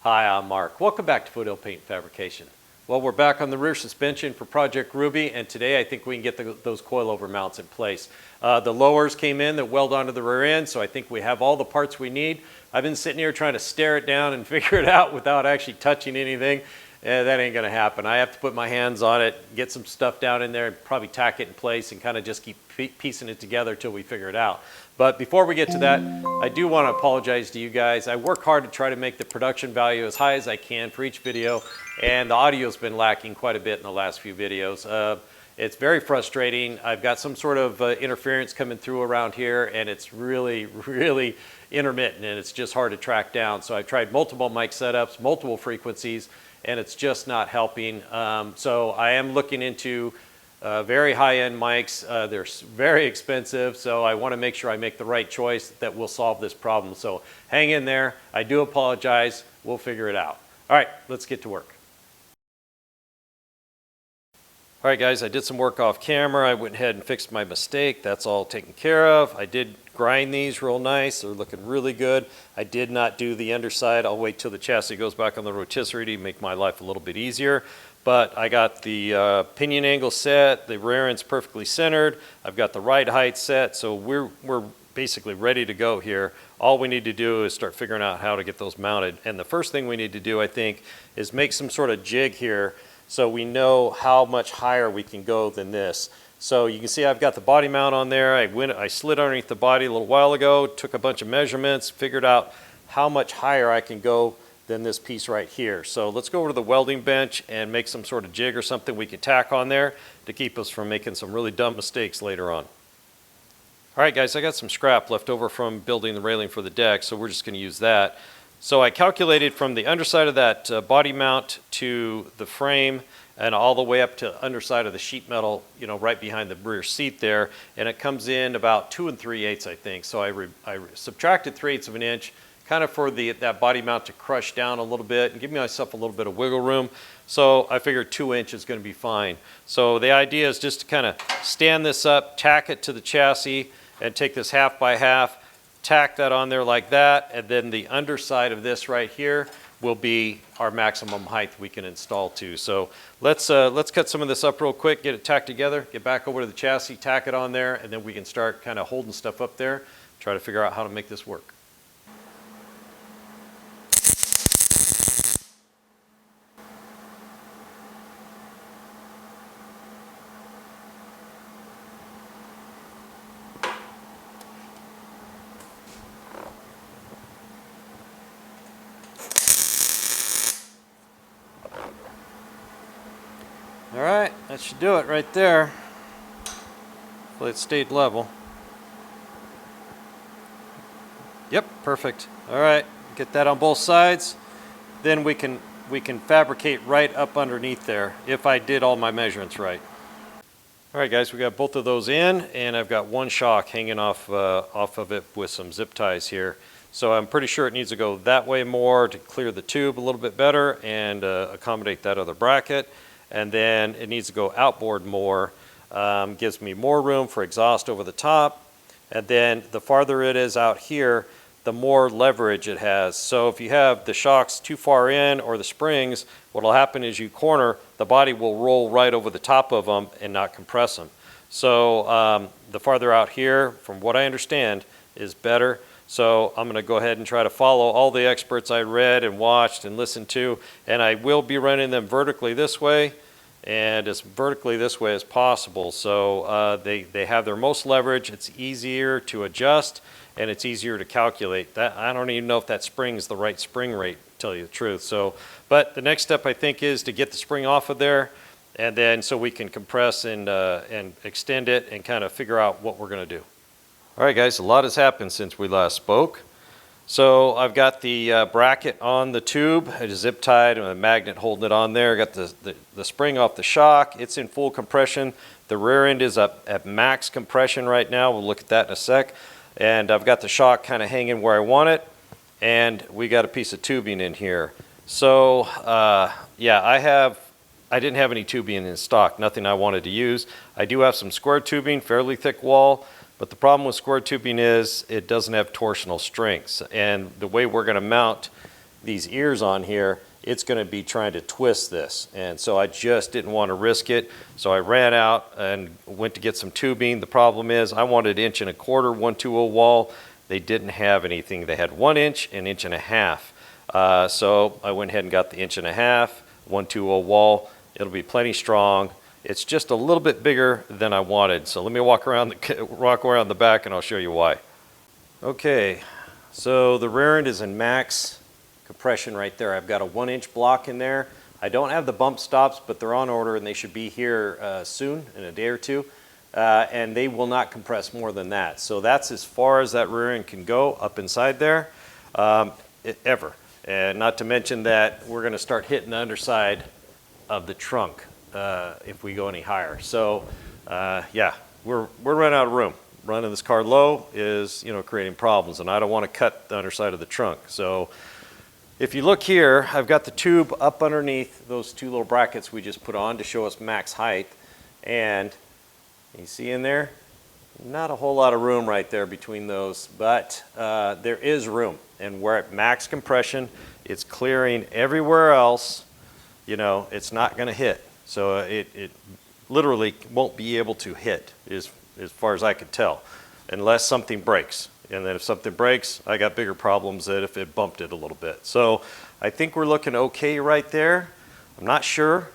Hi, I'm Mark. Welcome back to Foothill Paint Fabrication. Well, we're back on the rear suspension for Project Ruby, and today I think we can get those coilover mounts in place. The lowers came in that weld onto the rear end, so I think we have all the parts we need. I've been sitting here trying to stare it down and figure it out without actually touching anything. That ain't gonna happen. I have to put my hands on it, get some stuff down in there, and probably tack it in place and kind of just keep piecing it together till we figure it out. But before we get to that, I do want to apologize to you guys. I work hard to try to make the production value as high as I can for each video, and the audio's been lacking quite a bit in the last few videos. It's very frustrating. I've got some sort of interference coming through around here, and it's really, really intermittent, and it's just hard to track down. So I've tried multiple mic setups, multiple frequencies, and it's just not helping. So I am looking into very high-end mics. They're very expensive, so I want to make sure I make the right choice that will solve this problem. So hang in there. I do apologize. We'll figure it out. All right, let's get to work. All right, guys, I did some work off camera. I went ahead and fixed my mistake. That's all taken care of. I did grind these real nice. They're looking really good. I did not do the underside. I'll wait till the chassis goes back on the rotisserie to make my life a little bit easier. But I got the pinion angle set, the rear end's perfectly centered, I've got the ride height set, so we're basically ready to go here. All we need to do is start figuring out how to get those mounted. And the first thing we need to do, I think, is make some sort of jig here so we know how much higher we can go than this. So you can see I've got the body mount on there. I slid underneath the body a little while ago, took a bunch of measurements, figured out how much higher I can go than this piece right here. So let's go over to the welding bench and make some sort of jig or something we can tack on there to keep us from making some really dumb mistakes later on. All right, guys, I got some scrap left over from building the railing for the deck, so we're just going to use that. So I calculated from the underside of that body mount to the frame and all the way up to underside of the sheet metal, you know, right behind the rear seat there, and it comes in about 2 3/8, I think. So I subtracted 3/8 of an inch, kind of for that body mount to crush down a little bit and give myself a little bit of wiggle room. So I figured 2 inches is going to be fine. So the idea is just to kind of stand this up, tack it to the chassis, and take this 1/2 by 1/2, tack that on there like that, and then the underside of this right here will be our maximum height we can install to. So let's cut some of this up real quick, get it tacked together, get back over to the chassis, tack it on there, and then we can start kind of holding stuff up there, try to figure out how to make this work. All right, that should do it right there. Hopefully it stayed level. Yep, perfect. All right, get that on both sides. Then we can fabricate right up underneath there if I did all my measurements right. All right, guys, we got both of those in, and I've got one shock hanging off of it with some zip ties here. So I'm pretty sure it needs to go that way more to clear the tube a little bit better and accommodate that other bracket. And then it needs to go outboard more, gives me more room for exhaust over the top. And then the farther it is out here, the more leverage it has. So if you have the shocks too far in or the springs, what will happen is you corner, the body will roll right over the top of them and not compress them. So the farther out here, from what I understand, is better. So I'm going to go ahead and try to follow all the experts I read and watched and listened to, and I will be running them vertically this way and as vertically this way as possible. So they have their most leverage, it's easier to adjust, and it's easier to calculate. That I don't even know if that spring is the right spring rate, to tell you the truth. So, but the next step I think is to get the spring off of there, and then so we can compress and extend it and kind of figure out what we're going to do. All right, guys, a lot has happened since we last spoke. So I've got the bracket on the tube. It is zip tied and a magnet holding it on there. I got the spring off the shock. It's in full compression. The rear end is up at max compression right now. We'll look at that in a sec. And I've got the shock kind of hanging where I want it. And we got a piece of tubing in here. So yeah, I didn't have any tubing in stock, nothing I wanted to use. I do have some square tubing, fairly thick wall. But the problem with square tubing is it doesn't have torsional strengths. And the way we're going to mount these ears on here, it's going to be trying to twist this. And so I just didn't want to risk it. So I ran out and went to get some tubing. The problem is I wanted 1 1/4 inch 120 wall. They didn't have anything. They had 1 inch and 1.5 inches. So I went ahead and got the 1.5 inch 120 wall. It'll be plenty strong. It's just a little bit bigger than I wanted. So let me walk around the back and I'll show you why. Okay, so the rear end is in max compression right there. I've got a 1 inch block in there. I don't have the bump stops, but they're on order and they should be here soon, in a day or two. And they will not compress more than that. So that's as far as that rear end can go up inside there, ever. And not to mention that we're going to start hitting the underside of the trunk if we go any higher. So yeah, we're running out of room. Running this car low is, creating problems, and I don't want to cut the underside of the trunk. So if you look here, I've got the tube up underneath those 2 little brackets we just put on to show us max height. And you see in there, not a whole lot of room right there between those, but there is room. And we're at max compression. It's clearing everywhere else. It's not going to hit. So it literally won't be able to hit as far as I could tell, unless something breaks. And then if something breaks, I got bigger problems than if it bumped it a little bit. So I think we're looking okay right there. I'm not sure,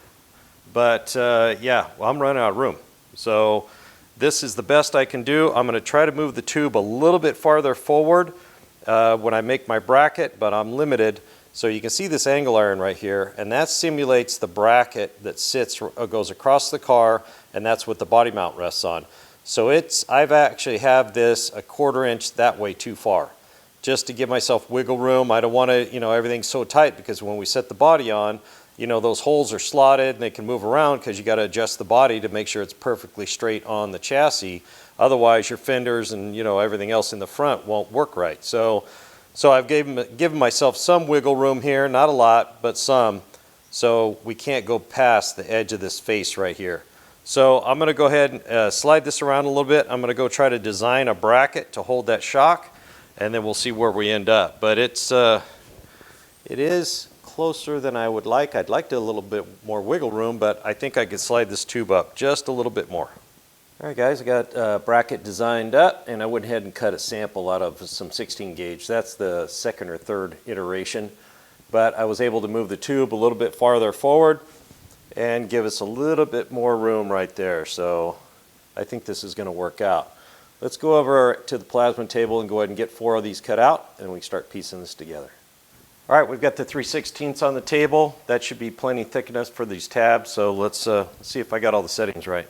but yeah, well, I'm running out of room. So this is the best I can do. I'm going to try to move the tube a little bit farther forward when I make my bracket, but I'm limited. So you can see this angle iron right here, and that simulates the bracket that goes across the car, and that's what the body mount rests on. So I've actually have this a 1/4 inch that way too far, just to give myself wiggle room. I don't want to, everything so tight, because when we set the body on, those holes are slotted and they can move around because you got to adjust the body to make sure it's perfectly straight on the chassis. Otherwise, your fenders and everything else in the front won't work right. So I've given myself some wiggle room here, not a lot, but some. So we can't go past the edge of this face right here. So I'm going to go ahead and slide this around a little bit. I'm going to go try to design a bracket to hold that shock, and then we'll see where we end up. But it is closer than I would like. I'd like a little bit more wiggle room, but I think I could slide this tube up just a little bit more. All right, guys, I got a bracket designed up, and I went ahead and cut a sample out of some 16 gauge. That's the 2nd or 3rd iteration. But I was able to move the tube a little bit farther forward and give us a little bit more room right there. So I think this is going to work out. Let's go over to the plasma table and go ahead and get 4 of these cut out, and we can start piecing this together. All right, we've got the 3/16 on the table. That should be plenty thick enough for these tabs. So let's see if I got all the settings right.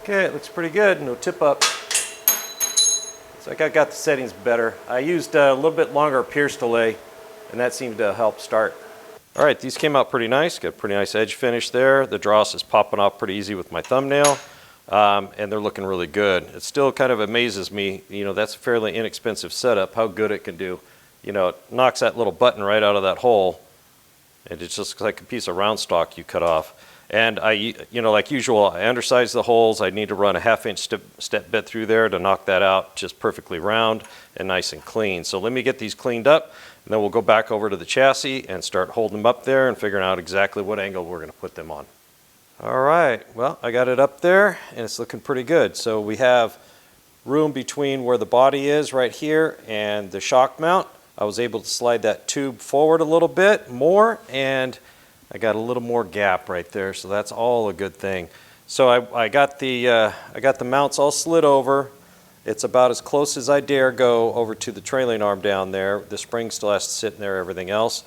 Okay, it looks pretty good, no tip up. So I got the settings better. I used a little bit longer pierce delay, and that seemed to help start. All right, these came out pretty nice. Got a pretty nice edge finish there. The dross is popping off pretty easy with my thumbnail, and they're looking really good. It still kind of amazes me, that's a fairly inexpensive setup, how good it can do. It knocks that little button right out of that hole, and it's just like a piece of round stock you cut off. And like usual, I undersize the holes. I need to run a 1/2 inch step bit through there to knock that out just perfectly round and nice and clean. So let me get these cleaned up, and then we'll go back over to the chassis and start holding them up there and figuring out exactly what angle we're going to put them on. All right, well, I got it up there, and it's looking pretty good. So we have room between where the body is right here and the shock mount. I was able to slide that tube forward a little bit more, and I got a little more gap right there, so that's all a good thing. So I got the mounts all slid over. It's about as close as I dare go over to the trailing arm down there. The spring still has to sit in there, everything else.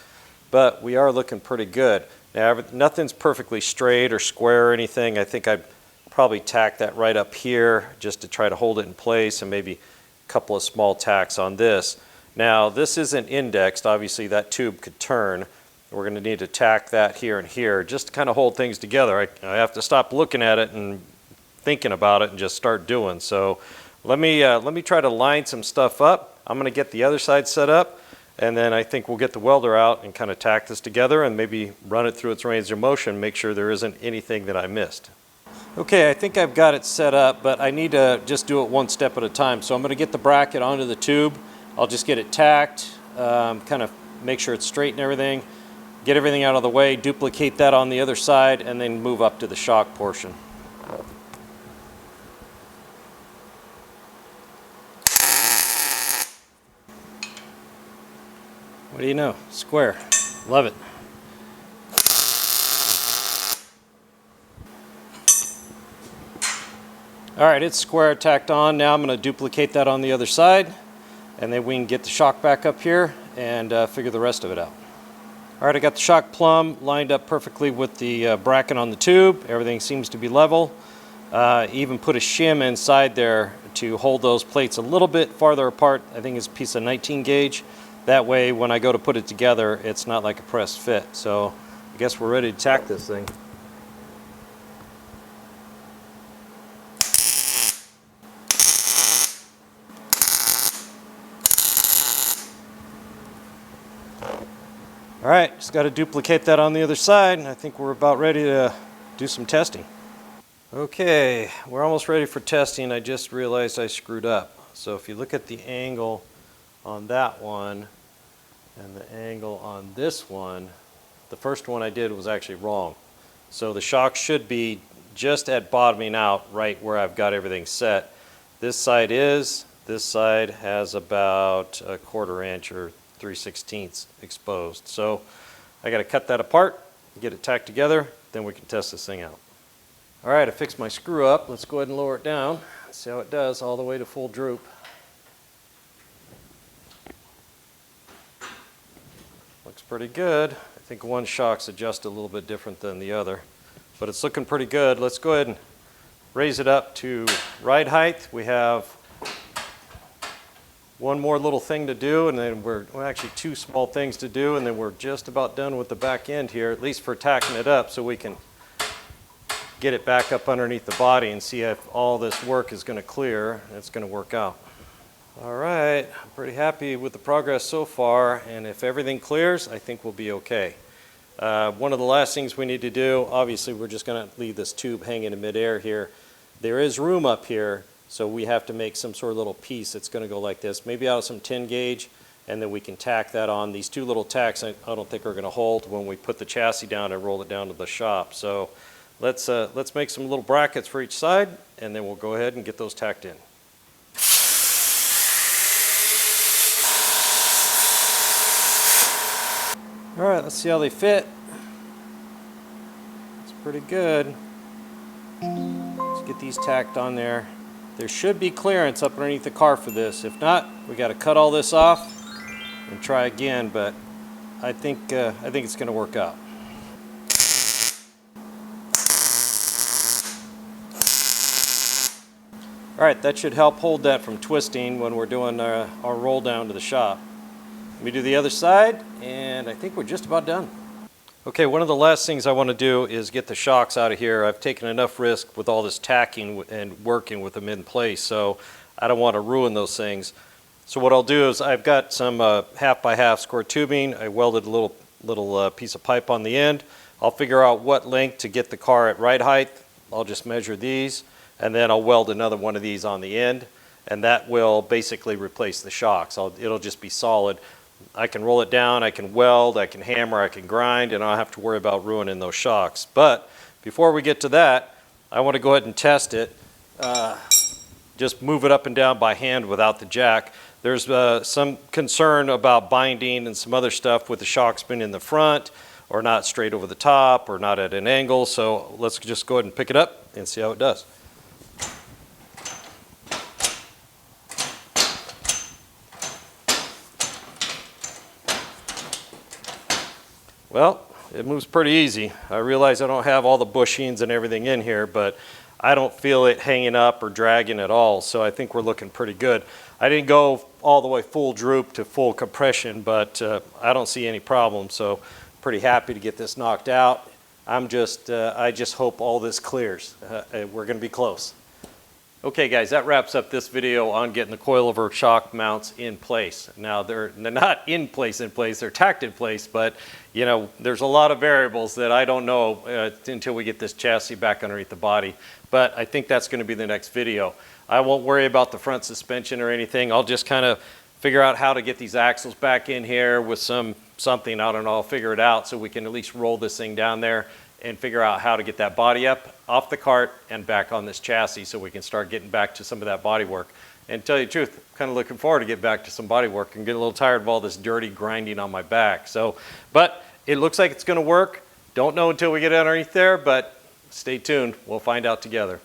But we are looking pretty good. Now, nothing's perfectly straight or square or anything. I think I'd probably tack that right up here just to try to hold it in place and maybe couple of small tacks on this. Now this isn't indexed, obviously that tube could turn. We're going to need to tack that here and here just to kind of hold things together. I have to stop looking at it and thinking about it and just start doing. So let me try to line some stuff up. I'm going to get the other side set up, and then I think we'll get the welder out and kind of tack this together and maybe run it through its range of motion, make sure there isn't anything that I missed. Okay, I think I've got it set up, but I need to just do it one step at a time. So I'm going to get the bracket onto the tube. I'll just get it tacked, kind of make sure it's straight and everything, get everything out of the way, duplicate that on the other side, and then move up to the shock portion. What do you know? Square. Love it. All right, it's square tacked on. Now I'm going to duplicate that on the other side, and then we can get the shock back up here and figure the rest of it out. All right, I got the shock plumb lined up perfectly with the bracket on the tube. Everything seems to be level. Even put a shim inside there to hold those plates a little bit farther apart. I think it's a piece of 19 gauge. That way, when I go to put it together, it's not like a pressed fit. So I guess we're ready to tack this thing. All right, just got to duplicate that on the other side, and I think we're about ready to do some testing. Okay, we're almost ready for testing. I just realized I screwed up. So if you look at the angle on that one and the angle on this one, the first one I did was actually wrong. So the shock should be just at bottoming out right where I've got everything set. This side has about a 1/4 inch or 3/16 exposed. So I got to cut that apart, get it tacked together, then we can test this thing out. All right, I fixed my screw up. Let's go ahead and lower it down. See how it does all the way to full droop. Looks pretty good. I think one shock's adjusted a little bit different than the other, but it's looking pretty good. Let's go ahead and raise it up to ride height. We have one more little thing to do, and then we're actually two small things to do, and then we're just about done with the back end here, at least for tacking it up, so we can get it back up underneath the body and see if all this work is going to clear and it's going to work out. All right, I'm pretty happy with the progress so far, and if everything clears, I think we'll be okay. One of the last things we need to do, obviously we're just going to leave this tube hanging in midair here. There is room up here, so we have to make some sort of little piece that's going to go like this, maybe out of some 10 gauge, and then we can tack that on. These two little tacks I don't think are going to hold when we put the chassis down and roll it down to the shop. So let's make some little brackets for each side, and then we'll go ahead and get those tacked in. All right, let's see how they fit. It's pretty good. Let's get these tacked on there. There should be clearance up underneath the car for this. If not, we got to cut all this off and try again, but I think it's going to work out. All right, that should help hold that from twisting when we're doing our roll down to the shop. Let me do the other side, and I think we're just about done. Okay, one of the last things I want to do is get the shocks out of here. I've taken enough risk with all this tacking and working with them in place, so I don't want to ruin those things. So what I'll do is I've got some 1/2 square tubing. I welded a little piece of pipe on the end. I'll figure out what length to get the car at ride height. I'll just measure these, and then I'll weld another one of these on the end, and that will basically replace the shocks. It'll just be solid. I can roll it down, I can weld, I can hammer, I can grind, and I don't have to worry about ruining those shocks. But before we get to that, I want to go ahead and test it. Just move it up and down by hand without the jack. There's some concern about binding and some other stuff with the shocks being in the front or not straight over the top or not at an angle. So let's just go ahead and pick it up and see how it does. Well, it moves pretty easy. I realize I don't have all the bushings and everything in here, but I don't feel it hanging up or dragging at all, so I think we're looking pretty good. I didn't go all the way full droop to full compression, but I don't see any problem, so pretty happy to get this knocked out. I just hope all this clears. We're going to be close. Okay guys, that wraps up this video on getting the coilover shock mounts in place. Now they're not in place, they're tacked in place, but you know, there's a lot of variables that I don't know until we get this chassis back underneath the body. But I think that's going to be the next video. I won't worry about the front suspension or anything. I'll just kind of figure out how to get these axles back in here with something, I don't know, I'll figure it out so we can at least roll this thing down there and figure out how to get that body up off the cart and back on this chassis so we can start getting back to some of that body work. And to tell you the truth, I'm kind of looking forward to get back to some body work and get a little tired of all this dirty grinding on my back. So, but it looks like it's going to work. Don't know until we get underneath there, but stay tuned. We'll find out together.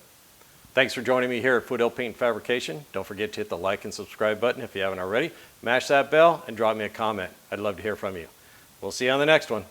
Thanks for joining me here at Foothill Paint and Fabrication. Don't forget to hit the like and subscribe button if you haven't already. Mash that bell and drop me a comment. I'd love to hear from you. We'll see you on the next one.